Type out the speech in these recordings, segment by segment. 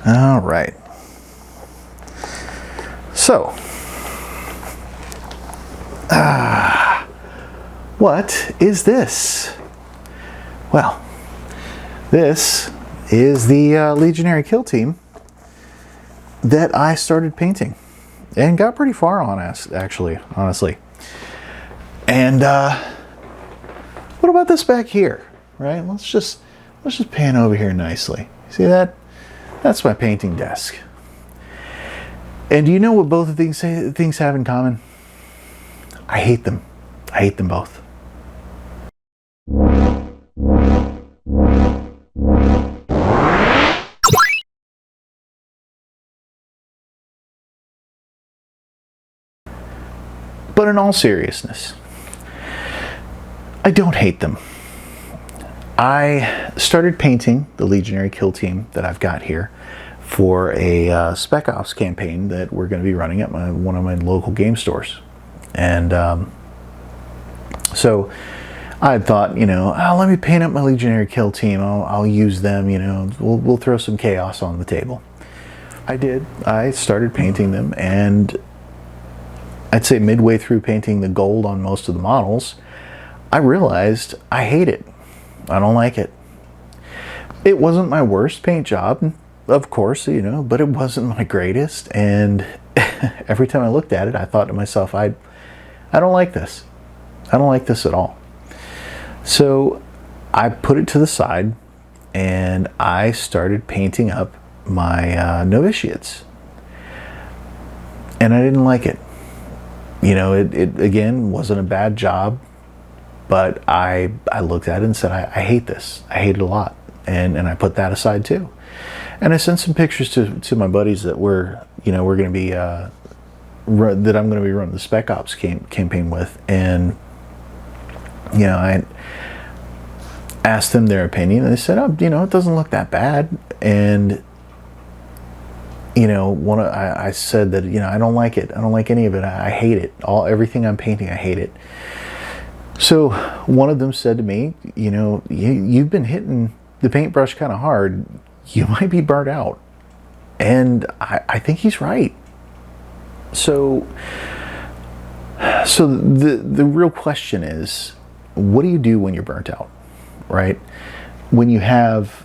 All right. So, what is this? Well, this is the Legionary Kill Team that I started painting and got pretty far on, actually, honestly. And what about this back here, right? Let's just pan over here nicely. See that? That's my painting desk. And do you know what both of these things have in common? I hate them. I hate them both. But in all seriousness, I don't hate them. I started painting the Legionary Kill Team that I've got here for a Spec Ops campaign that we're going to be running at one of my local game stores. And so I thought, let me paint up my Legionary Kill Team. I'll use them, we'll throw some chaos on the table. I did. I started painting them, and I'd say midway through painting the gold on most of the models, I realized I hate it. I don't like it. It wasn't my worst paint job, of course, but it wasn't my greatest. And every time I looked at it, I thought to myself, I don't like this. I don't like this at all. So I put it to the side and I started painting up my novitiates. And I didn't like it. It again wasn't a bad job, but I looked at it and said, I hate this. I hate it a lot. And I put that aside too. And I sent some pictures to my buddies that we're going to be, that I'm going to be running the Spec Ops campaign with. And, I asked them their opinion, and they said, it doesn't look that bad. And, I said that, I don't like it. I don't like any of it. I hate it. Everything I'm painting, I hate it. So one of them said to me, you've been hitting the paintbrush kind of hard. You might be burnt out. And I think he's right. So the real question is, what do you do when you're burnt out, right? When you have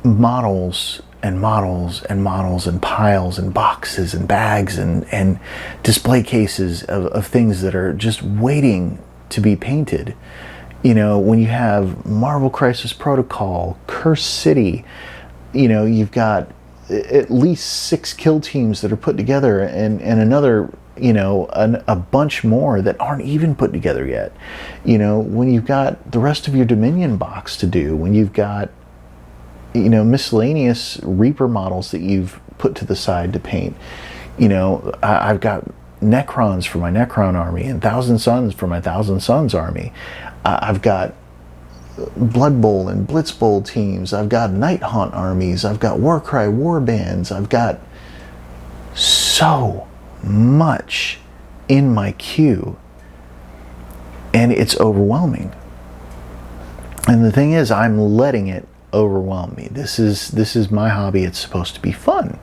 models and models and models and piles and boxes and bags and display cases of things that are just waiting to be painted. When you have Marvel Crisis Protocol, Curse City, you've got at least 6 kill teams that are put together and another, a bunch more that aren't even put together yet. When you've got the rest of your Dominion box to do, when you've got miscellaneous Reaper models that you've put to the side to paint. I've got Necrons for my Necron army and Thousand Suns for my Thousand Suns army. I've got Blood Bowl and Blitz Bowl teams. I've got Night Haunt armies. I've got Warcry war bands. I've got so much in my queue, and it's overwhelming. And the thing is, I'm letting it overwhelm me. This is my hobby. It's supposed to be fun,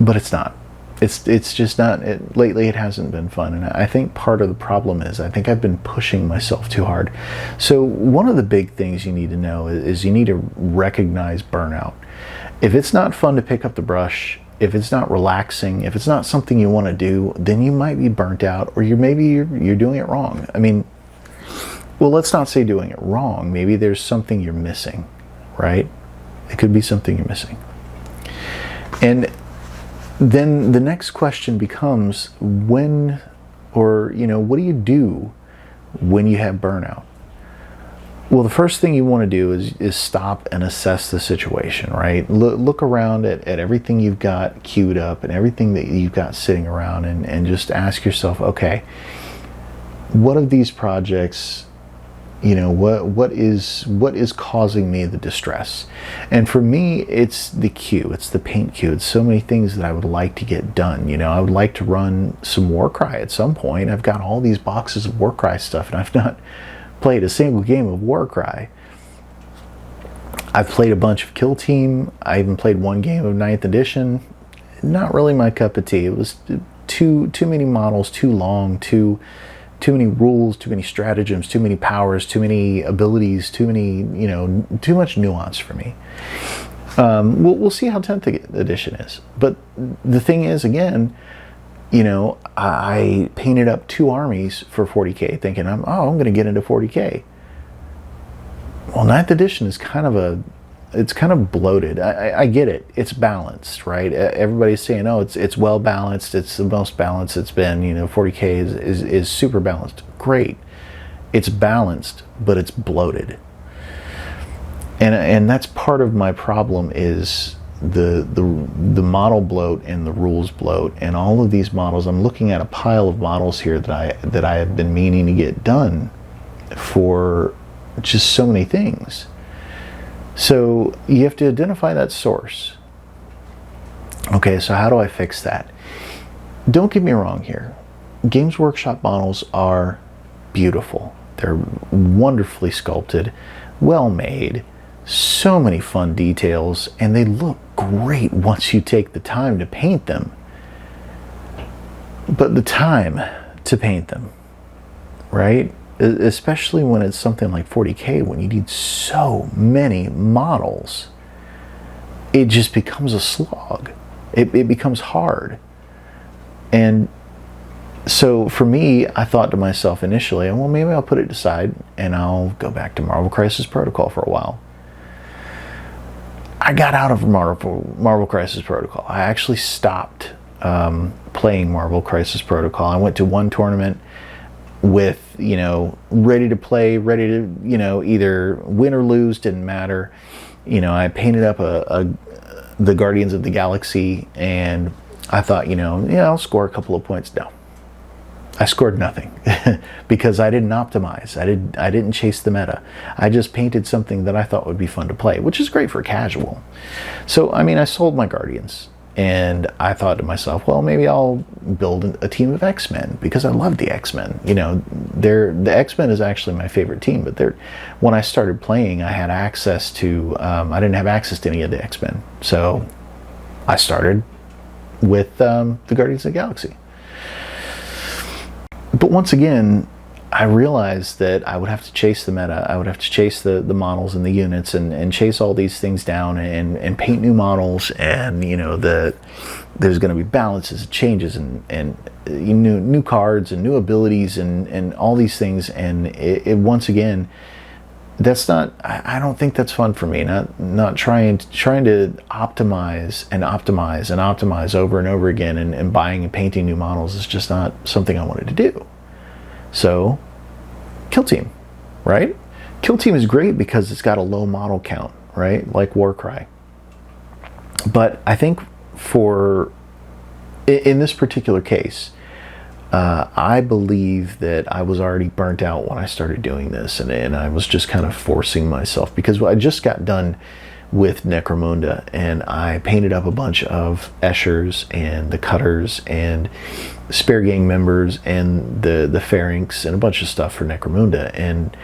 but it's not. It's just not. Lately, it hasn't been fun, and I think part of the problem is I think I've been pushing myself too hard. So one of the big things you need to know is you need to recognize burnout. If it's not fun to pick up the brush, if it's not relaxing, if it's not something you want to do, then you might be burnt out, or you're doing it wrong. I mean, well, let's not say doing it wrong. Maybe there's something you're missing, right? It could be something you're missing. And then the next question becomes what do you do when you have burnout? Well, the first thing you want to do is stop and assess the situation, right? Look around at everything you've got queued up and everything that you've got sitting around and just ask yourself, okay, what of these projects, what is causing me the distress? And for me, it's the queue. It's the paint queue. It's so many things that I would like to get done. I would like to run some Warcry at some point. I've got all these boxes of Warcry stuff, and I've not played a single game of Warcry. I've played a bunch of Kill Team. I even played one game of 9th edition. Not really my cup of tea. It was too many models, too long, too many rules, too many stratagems, too many powers, too many abilities, too much nuance for me. We'll see how 10th edition is. But the thing is, again, I painted up 2 armies for 40K thinking I'm going to get into 40K. Well, 9th edition is kind of bloated. I get it. It's balanced, right? Everybody's saying, it's well balanced. It's the most balanced it's been. 40K is super balanced. Great. It's balanced, but it's bloated. And that's part of my problem is the model bloat and the rules bloat and all of these models. I'm looking at a pile of models here that I have been meaning to get done for just so many things. So you have to identify that source. Okay, so how do I fix that? Don't get me wrong here. Games Workshop models are beautiful. They're wonderfully sculpted, well made, so many fun details, and they look great once you take the time to paint them. But the time to paint them, right? Especially when it's something like 40K, when you need so many models, it just becomes a slog. It becomes hard. And so for me, I thought to myself initially, well, maybe I'll put it aside and I'll go back to Marvel Crisis Protocol for a while. I got out of Marvel Crisis Protocol. I actually stopped playing Marvel Crisis Protocol. I went to one tournament with, ready to play, ready to, either win or lose, didn't matter. I painted up the Guardians of the Galaxy, and I thought, I'll score a couple of points. No, I scored nothing because I didn't optimize. I didn't chase the meta. I just painted something that I thought would be fun to play, which is great for casual. So, I sold my Guardians. And I thought to myself, well, maybe I'll build a team of X-Men because I love the X-Men. The X-Men is actually my favorite team. But when I started playing, I had access to. I didn't have access to any of the X-Men, so I started with the Guardians of the Galaxy. But once again, I realized that I would have to chase the meta. I would have to chase the models and the units and chase all these things down and paint new models, and there's going to be balances and changes and new cards and new abilities and all these things. And it once again, that's not. I don't think that's fun for me. Not trying to optimize and optimize and optimize over and over again and buying and painting new models is just not something I wanted to do. So, Kill Team, right? Kill Team is great because it's got a low model count, right? Like Warcry. But I think in this particular case, I believe that I was already burnt out when I started doing this, and I was just kind of forcing myself because I just got done with Necromunda, and I painted up a bunch of Eschers and the Cutters and Spare Gang members and the Pharynx and a bunch of stuff for Necromunda, and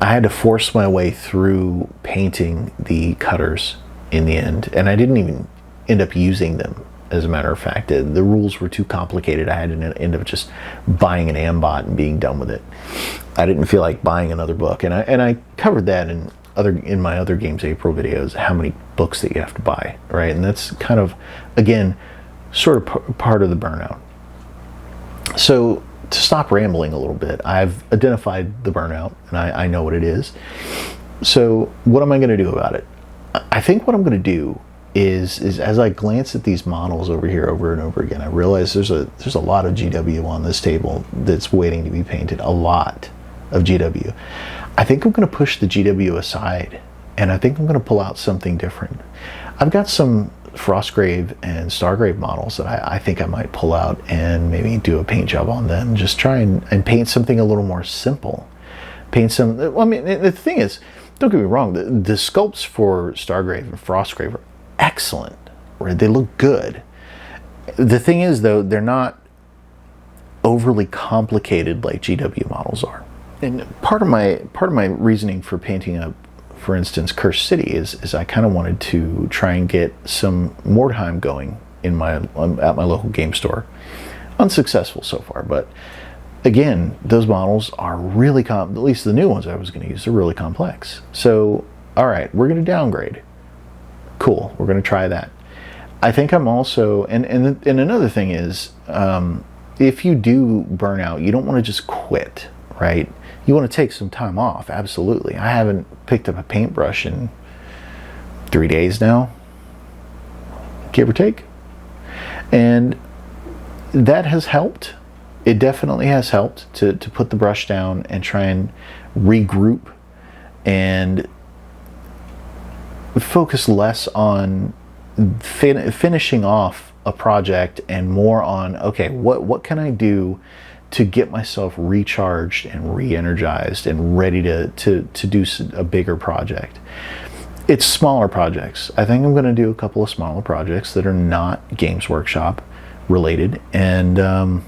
I had to force my way through painting the Cutters in the end, and I didn't even end up using them. As a matter of fact, the rules were too complicated. I had to end up just buying an Ambot and being done with it. I didn't feel like buying another book, and I covered that in my other Games April videos, how many books that you have to buy, right? And that's kind of, again, sort of part of the burnout. So to stop rambling a little bit, I've identified the burnout, and I know what it is. So what am I going to do about it? I think what I'm going to do is as I glance at these models over here over and over again, I realize there's a lot of GW on this table that's waiting to be painted. A lot of GW. I think I'm going to push the GW aside, and I think I'm going to pull out something different. I've got some Frostgrave and Stargrave models that I think I might pull out and maybe do a paint job on them. Just try and paint something a little more simple. Paint some. Well, the thing is, don't get me wrong. The sculpts for Stargrave and Frostgrave are excellent. Right? They look good. The thing is, though, they're not overly complicated like GW models are. And part of my reasoning for painting up for instance, Cursed City is I kind of wanted to try and get some more time going in my at my local game store. Unsuccessful so far, but again, those models are really at least the new ones I was going to use are really complex. So, all right, we're going to downgrade. Cool, we're going to try that. I think I'm also, and another thing is, if you do burn out, you don't want to just quit, right? You want to take some time off, absolutely. I haven't picked up a paintbrush in 3 days now, give or take. And that has helped. It definitely has helped to put the brush down and try and regroup and focus less on finishing off a project and more on, okay, what can I do to get myself recharged and re-energized and ready to do a bigger project. It's smaller projects. I think I'm going to do a couple of smaller projects that are not Games Workshop related and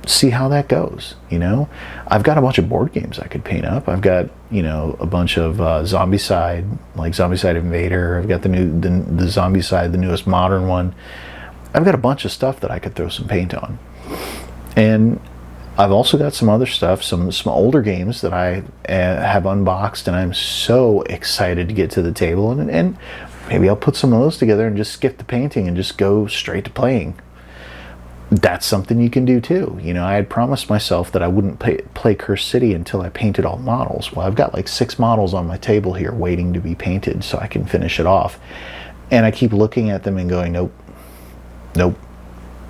see how that goes. You know, I've got a bunch of board games I could paint up. I've got, you know, a bunch of Zombicide, like Zombicide Invader. I've got the Zombicide, the newest modern one. I've got a bunch of stuff that I could throw some paint on. And I've also got some other stuff, some older games that I have unboxed, and I'm so excited to get to the table. And maybe I'll put some of those together and just skip the painting and just go straight to playing. That's something you can do too. You know, I had promised myself that I wouldn't play Cursed City until I painted all models. Well, I've got like 6 models on my table here waiting to be painted so I can finish it off. And I keep looking at them and going, nope, nope,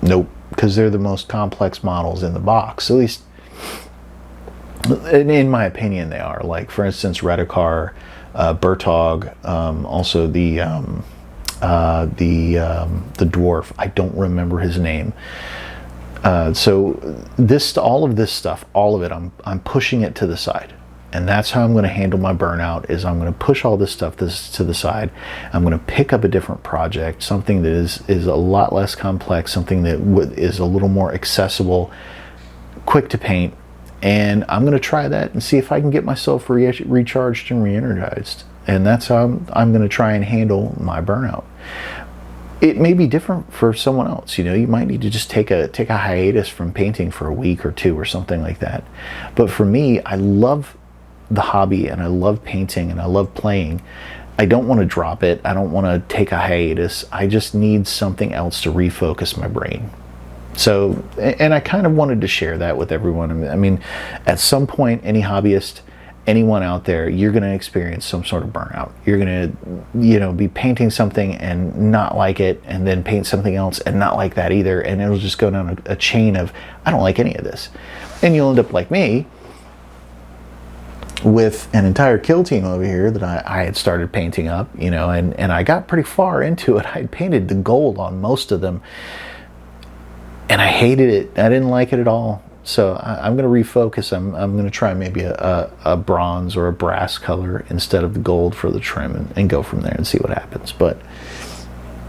nope. Because they're the most complex models in the box. At least, in my opinion, they are. Like, for instance, Redekar, Bertog, also the dwarf. I don't remember his name. So all of this stuff, all of it, I'm pushing it to the side. And that's how I'm going to handle my burnout, is I'm going to push all this stuff to the side. I'm going to pick up a different project, something that is a lot less complex, something that is a little more accessible, quick to paint. And I'm going to try that and see if I can get myself recharged and re-energized. And that's how I'm going to try and handle my burnout. It may be different for someone else. You know, you might need to just take a hiatus from painting for a week or 2 or something like that. But for me, I love the hobby and I love painting and I love playing. I don't want to drop it. I don't want to take a hiatus. I just need something else to refocus my brain. So, and I kind of wanted to share that with everyone. I mean, at some point, any hobbyist, anyone out there, you're going to experience some sort of burnout. You're going to, you know, be painting something and not like it, and then paint something else and not like that either. And it'll just go down a chain of, I don't like any of this. And you'll end up like me, with an entire kill team over here that I had started painting up, you know, and I got pretty far into it. I painted the gold on most of them, and I hated it. I didn't like it at all. So I'm going to refocus. I'm going to try maybe a bronze or a brass color instead of the gold for the trim, and go from there and see what happens. But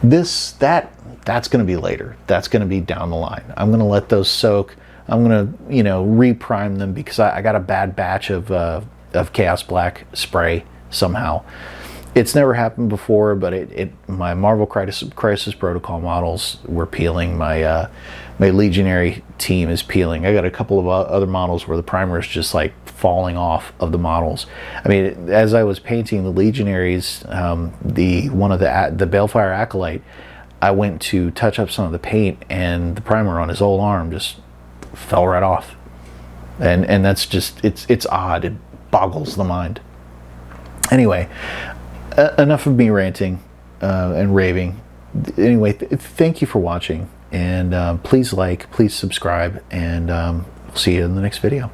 that's going to be later. That's going to be down the line. I'm going to let those soak. I'm going to, you know, reprime them because I got a bad batch of Chaos Black spray somehow. It's never happened before, but my Marvel Crisis Protocol models were peeling. My Legionary team is peeling. I got a couple of other models where the primer is just like falling off of the models. I mean, as I was painting the Legionaries, the Balefire Acolyte, I went to touch up some of the paint, and the primer on his whole arm just fell right off. And that's just, it's odd. It boggles the mind. Anyway, enough of me ranting and raving. Anyway, thank you for watching, and please subscribe, and we'll see you in the next video.